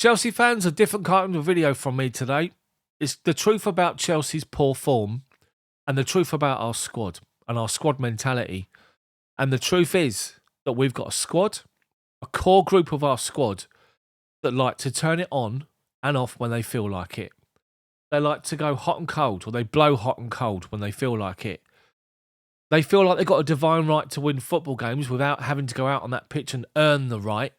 Chelsea fans, a different kind of video from me today. It's the truth about Chelsea's poor form and the truth about our squad and our squad mentality. And the truth is that we've got a squad, a core group of our squad that like to turn it on and off when they feel like it. They like to go hot and cold, or they blow hot and cold when they feel like it. They feel like they've got a divine right to win football games without having to go out on that pitch and earn the right.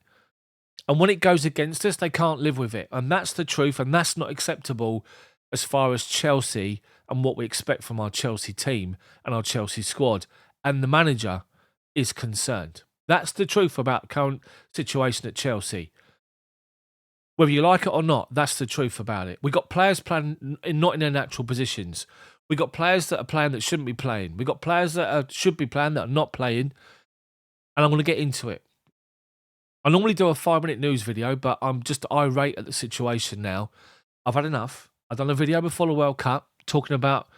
And when it goes against us, they can't live with it. And that's the truth, and that's not acceptable as far as Chelsea and what we expect from our Chelsea team and our Chelsea squad. And the manager is concerned. That's the truth about the current situation at Chelsea. Whether you like it or not, that's the truth about it. We've got players playing not in their natural positions. We've got players that are playing that shouldn't be playing. We've got players that should be playing that are not playing. And I'm going to get into it. I normally do a 5-minute news video, but I'm just irate at the situation now. I've had enough. I've done a video before the World Cup talking about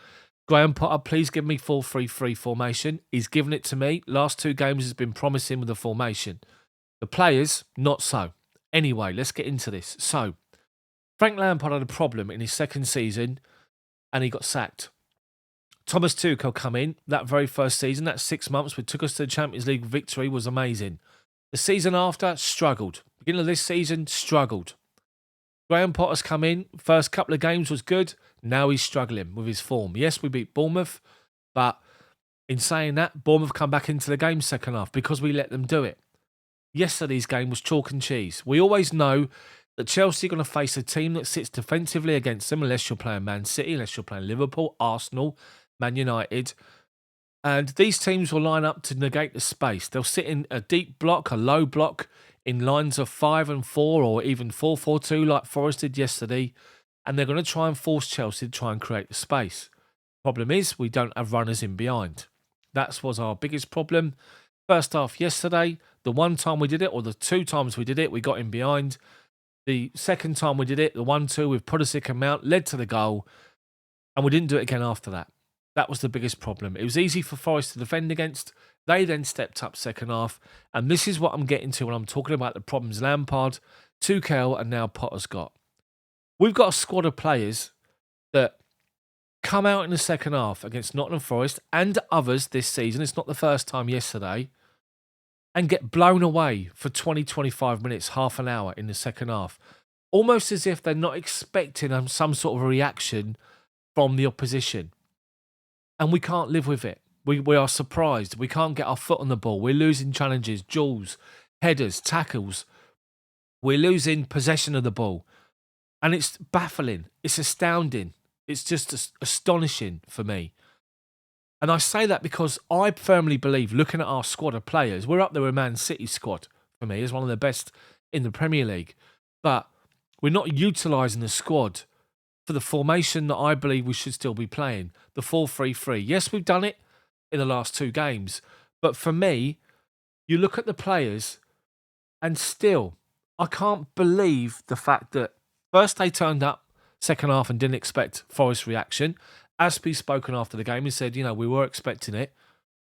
Graham Potter, please give me 4-3-3 formation. He's given it to me. Last 2 games has been promising with the formation. The players, not so. Anyway, let's get into this. So, Frank Lampard had a problem in his second season and he got sacked. Thomas Tuchel come in that very first season, that 6 months, which took us to the Champions League victory, was amazing. The season after, struggled. Beginning of this season, struggled. Graham Potter's come in. First couple of games was good. Now he's struggling with his form. Yes, we beat Bournemouth, but in saying that, Bournemouth come back into the game second half because we let them do it. Yesterday's game was chalk and cheese. We always know that Chelsea are going to face a team that sits defensively against them unless you're playing Man City, unless you're playing Liverpool, Arsenal, Man United. And these teams will line up to negate the space. They'll sit in a deep block, a low block, in lines of 5 and 4 or even 4-4-2 like Forest did yesterday. And they're going to try and force Chelsea to try and create the space. Problem is, we don't have runners in behind. That was our biggest problem. First half yesterday, the one time we did it, or the 2 times we did it, we got in behind. The second time we did it, the 1-2 with Pulisic and Mount, led to the goal. And we didn't do it again after that. That was the biggest problem. It was easy for Forest to defend against. They then stepped up second half. And this is what I'm getting to when I'm talking about the problems Lampard, Tuchel, and now Potter's got. We've got a squad of players that come out in the second half against Nottingham Forest and others this season. It's not the first time yesterday. And get blown away for 20-25 minutes, half an hour in the second half. Almost as if they're not expecting some sort of reaction from the opposition. And we can't live with it. We are surprised. We can't get our foot on the ball. We're losing challenges, duels, headers, tackles. We're losing possession of the ball. And it's baffling. It's astounding. It's just astonishing for me. And I say that because I firmly believe, looking at our squad of players, we're up there with Man City's squad, for me, as one of the best in the Premier League. But we're not utilising the squad for the formation that I believe we should still be playing, the 4-3-3. Yes, we've done it in the last 2 games. But for me, you look at the players and still, I can't believe the fact that first they turned up second half and didn't expect Forest's reaction. Aspie spoken after the game and said, we were expecting it.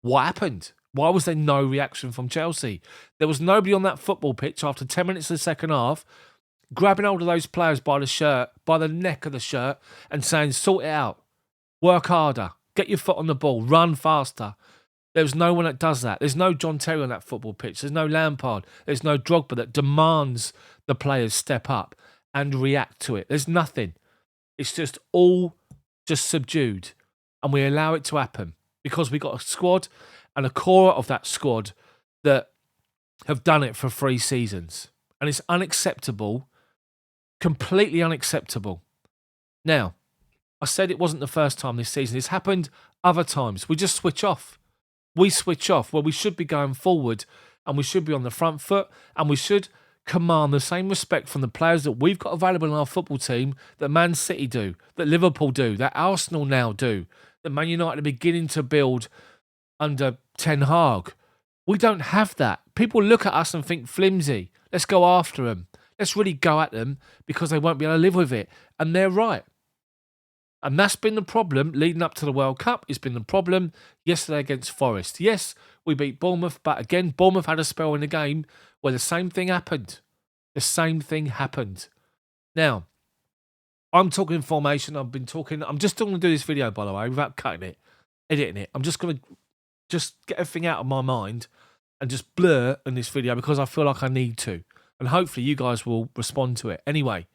What happened? Why was there no reaction from Chelsea? There was nobody on that football pitch after 10 minutes of the second half grabbing hold of those players by the shirt, by the neck of the shirt, and saying, sort it out. Work harder. Get your foot on the ball. Run faster. There's no one that does that. There's no John Terry on that football pitch. There's no Lampard. There's no Drogba that demands the players step up and react to it. There's nothing. It's just all just subdued. And we allow it to happen because we got a squad and a core of that squad that have done it for 3 seasons. And it's unacceptable. Completely unacceptable. Now, I said it wasn't the first time this season. It's happened other times. We just switch off. We switch off where we should be going forward and we should be on the front foot and we should command the same respect from the players that we've got available in our football team that Man City do, that Liverpool do, that Arsenal now do, that Man United are beginning to build under Ten Hag. We don't have that. People look at us and think flimsy. Let's go after them. Let's really go at them because they won't be able to live with it. And they're right. And that's been the problem leading up to the World Cup. It's been the problem yesterday against Forest. Yes, we beat Bournemouth, but again, Bournemouth had a spell in the game where the same thing happened. The same thing happened. Now, I'm talking formation. I'm just going to do this video, by the way, without cutting it, editing it. I'm just going to get everything out of my mind and just blur in this video because I feel like I need to. And hopefully you guys will respond to it. Anyway,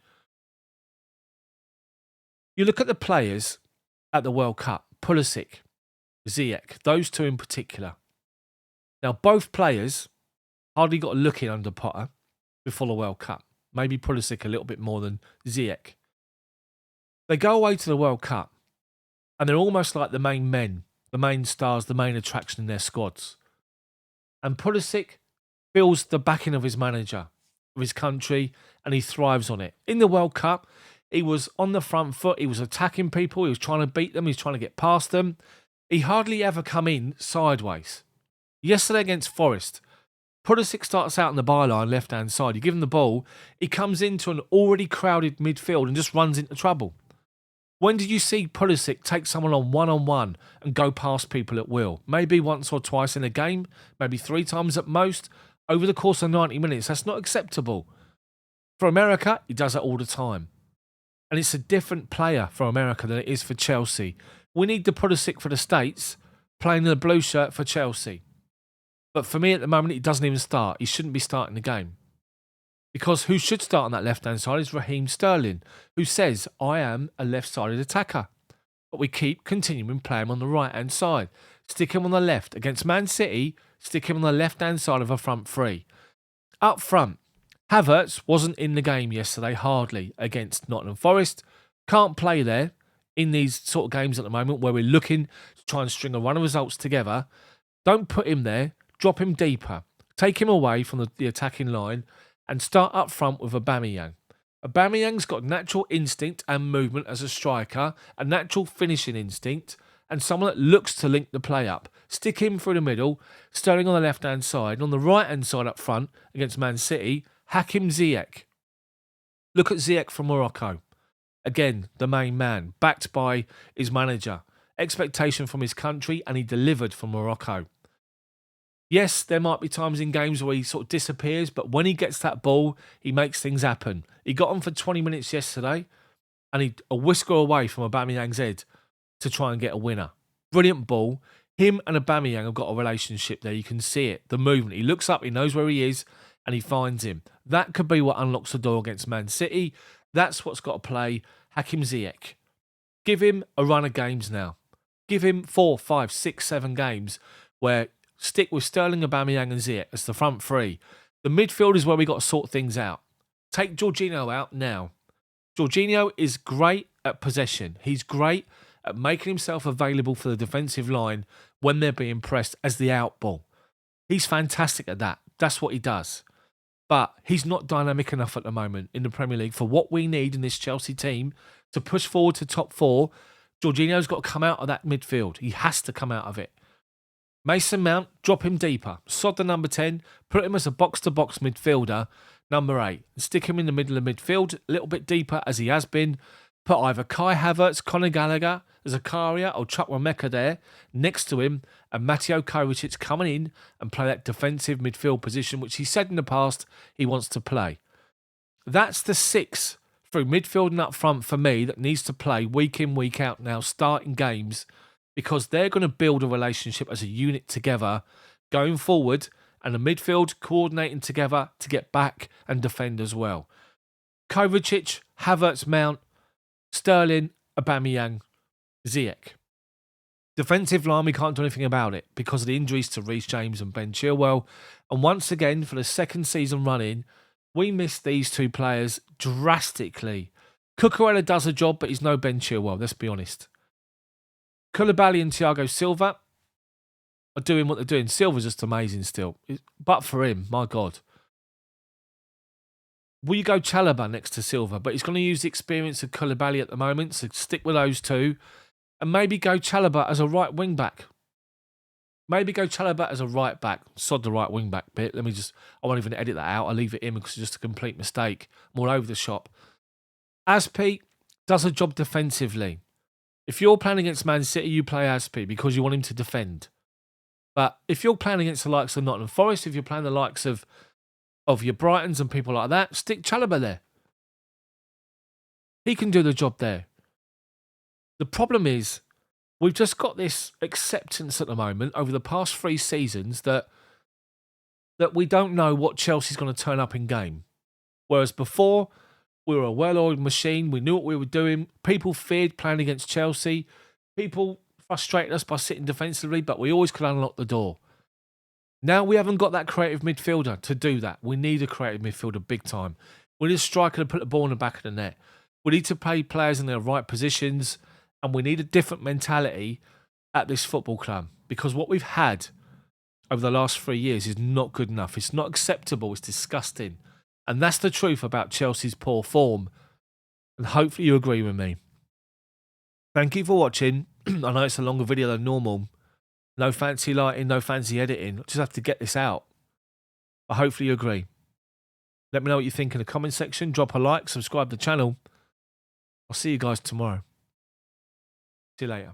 you look at the players at the World Cup, Pulisic, Ziyech, those two in particular. Now, both players hardly got a look in under Potter before the World Cup. Maybe Pulisic a little bit more than Ziyech. They go away to the World Cup and they're almost like the main men, the main stars, the main attraction in their squads. And Pulisic feels the backing of his manager, of his country, and he thrives on it. In the World Cup, he was on the front foot. He was attacking people. He was trying to beat them. He was trying to get past them. He hardly ever come in sideways. Yesterday against Forest, Pulisic starts out on the byline, left-hand side. You give him the ball, he comes into an already crowded midfield and just runs into trouble. When did you see Pulisic take someone on one-on-one and go past people at will? Maybe once or twice in a game, maybe 3 times at most, over the course of 90 minutes. That's not acceptable. For America, he does that all the time. And it's a different player for America than it is for Chelsea. We need the Pulisic for the States playing in the blue shirt for Chelsea. But for me at the moment, he doesn't even start. He shouldn't be starting the game. Because who should start on that left-hand side is Raheem Sterling, who says, I am a left-sided attacker. But we keep continuing playing him on the right-hand side. Stick him on the left. Against Man City, stick him on the left-hand side of a front three. Up front, Havertz wasn't in the game yesterday, hardly, against Nottingham Forest. Can't play there in these sort of games at the moment where we're looking to try and string a run of results together. Don't put him there. Drop him deeper. Take him away from the attacking line and start up front with Aubameyang. Aubameyang's got natural instinct and movement as a striker, a natural finishing instinct, and someone that looks to link the play up. Stick him through the middle, Sterling on the left-hand side, and on the right-hand side up front against Man City, Hakim Ziyech. Look at Ziyech from Morocco. Again, the main man, backed by his manager. Expectation from his country, and he delivered for Morocco. Yes, there might be times in games where he sort of disappears, but when he gets that ball, he makes things happen. He got on for 20 minutes yesterday, and he a whisker away from Aubameyang's head to try and get a winner. Brilliant ball. Him and Aubameyang have got a relationship there. You can see it, the movement. He looks up, he knows where he is, and he finds him. That could be what unlocks the door against Man City. That's what's got to play Hakim Ziyech. Give him a run of games now. Give him 4, 5, 6, 7 games where stick with Sterling, Aubameyang and Ziyech as the front three. The midfield is where we got to sort things out. Take Jorginho out now. Jorginho is great at possession. He's great at making himself available for the defensive line when they're being pressed as the out ball. He's fantastic at that. That's what he does. But he's not dynamic enough at the moment in the Premier League for what we need in this Chelsea team to push forward to top 4. Jorginho's got to come out of that midfield. He has to come out of it. Mason Mount, drop him deeper. Sod the number 10, put him as a box-to-box midfielder, number 8. And stick him in the middle of midfield, a little bit deeper as he has been. Put either Kai Havertz, Conor Gallagher, Zakaria or Chukwuemeka there next to him, and Mateo Kovacic coming in and play that defensive midfield position, which he said in the past he wants to play. That's the 6 through midfield and up front for me that needs to play week in, week out now, starting games, because they're going to build a relationship as a unit together going forward, and the midfield coordinating together to get back and defend as well. Kovacic, Havertz, Mount, Sterling, Aubameyang, Ziyech. Defensive line, we can't do anything about it because of the injuries to Reece James and Ben Chilwell. And once again, for the second season running, we missed these 2 players drastically. Cucurella does a job, but he's no Ben Chilwell, let's be honest. Koulibaly and Thiago Silva are doing what they're doing. Silva's just amazing still. But for him, my God. Will you go Chalobah next to Silva? But he's going to use the experience of Koulibaly at the moment, so stick with those 2. And maybe go Chalobah as a right wing back. Maybe go Chalobah as a right back. Sod the right wing back bit. I won't even edit that out. I'll leave it in because it's just a complete mistake. I'm all over the shop. Aspi does a job defensively. If you're playing against Man City, you play Aspi because you want him to defend. But if you're playing against the likes of Nottingham Forest, if you're playing the likes of your Brightons and people like that, stick Chalobah there. He can do the job there. The problem is we've just got this acceptance at the moment over the past 3 seasons that we don't know what Chelsea's going to turn up in game. Whereas before, we were a well-oiled machine. We knew what we were doing. People feared playing against Chelsea. People frustrated us by sitting defensively, but we always could unlock the door. Now we haven't got that creative midfielder to do that. We need a creative midfielder big time. We need a striker to put the ball in the back of the net. We need to play players in their right positions, and we need a different mentality at this football club, because what we've had over the last 3 years is not good enough. It's not acceptable. It's disgusting. And that's the truth about Chelsea's poor form. And hopefully you agree with me. Thank you for watching. I know it's a longer video than normal. No fancy lighting, no fancy editing. I just have to get this out. But hopefully you agree. Let me know what you think in the comment section. Drop a like, subscribe to the channel. I'll see you guys tomorrow. See you later.